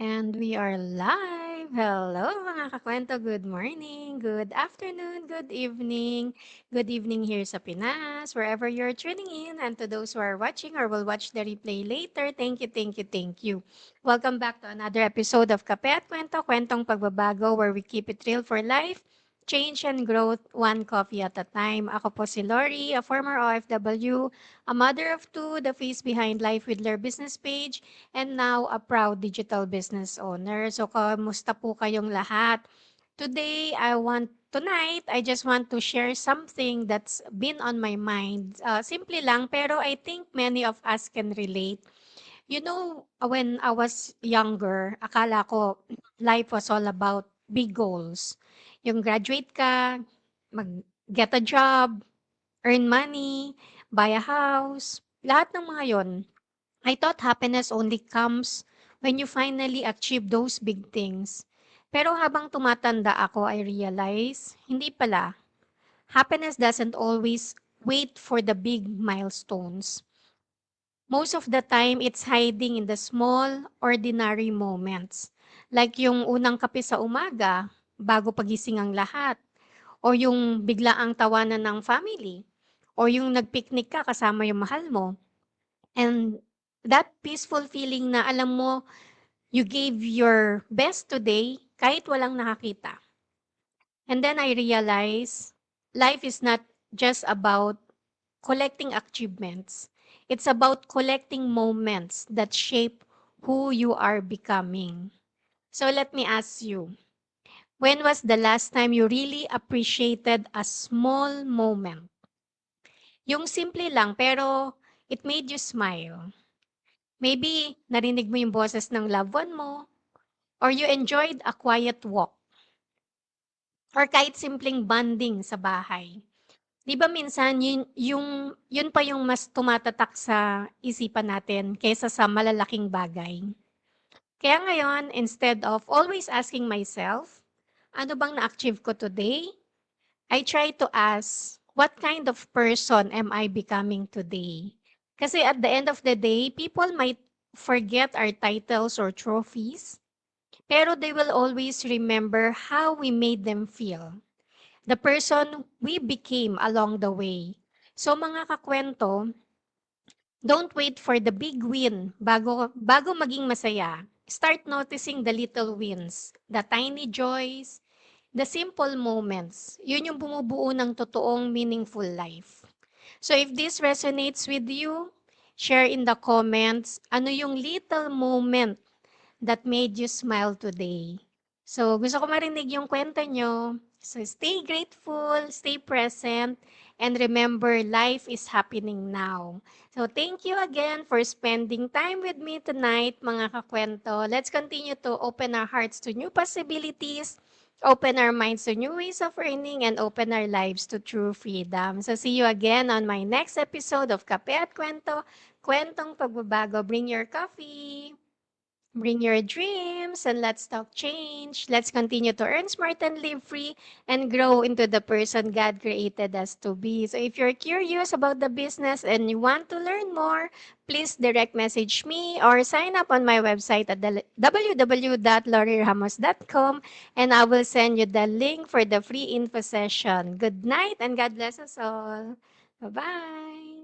And we are live. Hello mga kakwento, good morning, good afternoon, good evening. Good evening here sa Pinas, wherever you're tuning in. And to those who are watching or will watch the replay later, thank you, thank you, thank you. Welcome back to another episode of Kape at Kwento, Kwentong Pagbabago, where we keep it real for life, change and growth, one coffee at a time. Ako po si Lori, a former OFW, a mother of two, the face behind Life with Lair business page, and now a proud digital business owner. So, kamusta po kayong lahat? Tonight, I just want to share something that's been on my mind. Simple lang, pero I think many of us can relate. When I was younger, akala ko life was all about big goals. Yung graduate ka, mag-get a job, earn money, buy a house, lahat ng mga yon. I thought happiness only comes when you finally achieve those big things. Pero habang tumatanda ako, I realize, hindi pala. Happiness doesn't always wait for the big milestones. Most of the time, it's hiding in the small, ordinary moments. Like yung unang kape sa umaga, bago pagising ang lahat. O yung biglaang tawanan ng family. O yung nagpiknik ka kasama yung mahal mo. And that peaceful feeling na alam mo, you gave your best today kahit walang nakakita. And then I realize life is not just about collecting achievements. It's about collecting moments that shape who you are becoming. So let me ask you, when was the last time you really appreciated a small moment? Yung simple lang pero it made you smile. Maybe narinig mo yung boses ng loved one mo, or you enjoyed a quiet walk, or kahit simpleng bonding sa bahay. 'Di ba minsan yun pa yung mas tumatatak sa isipan natin kaysa sa malalaking bagay. Kaya ngayon, instead of always asking myself, ano bang na-achieve ko today? I try to ask, what kind of person am I becoming today? Kasi at the end of the day, people might forget our titles or trophies, pero they will always remember how we made them feel, the person we became along the way. So mga kakwento, don't wait for the big win bago maging masaya. Start noticing the little wins, the tiny joys, the simple moments. Yun yung bumubuo ng totoong meaningful life. So if this resonates with you, share in the comments ano yung little moment that made you smile today. So, gusto ko marinig yung kwento nyo. So, stay grateful, stay present, and remember, life is happening now. So, thank you again for spending time with me tonight, mga kakwento. Let's continue to open our hearts to new possibilities, open our minds to new ways of earning, and open our lives to true freedom. So, see you again on my next episode of Kape at Kwento, Kwentong Pagbabago. Bring your coffee. Bring your dreams and let's talk change. Let's continue to earn smart and live free and grow into the person God created us to be. So if you're curious about the business and you want to learn more, please direct message me or sign up on my website at www.loriramos.com and I will send you the link for the free info session. Good night and God bless us all. Bye-bye.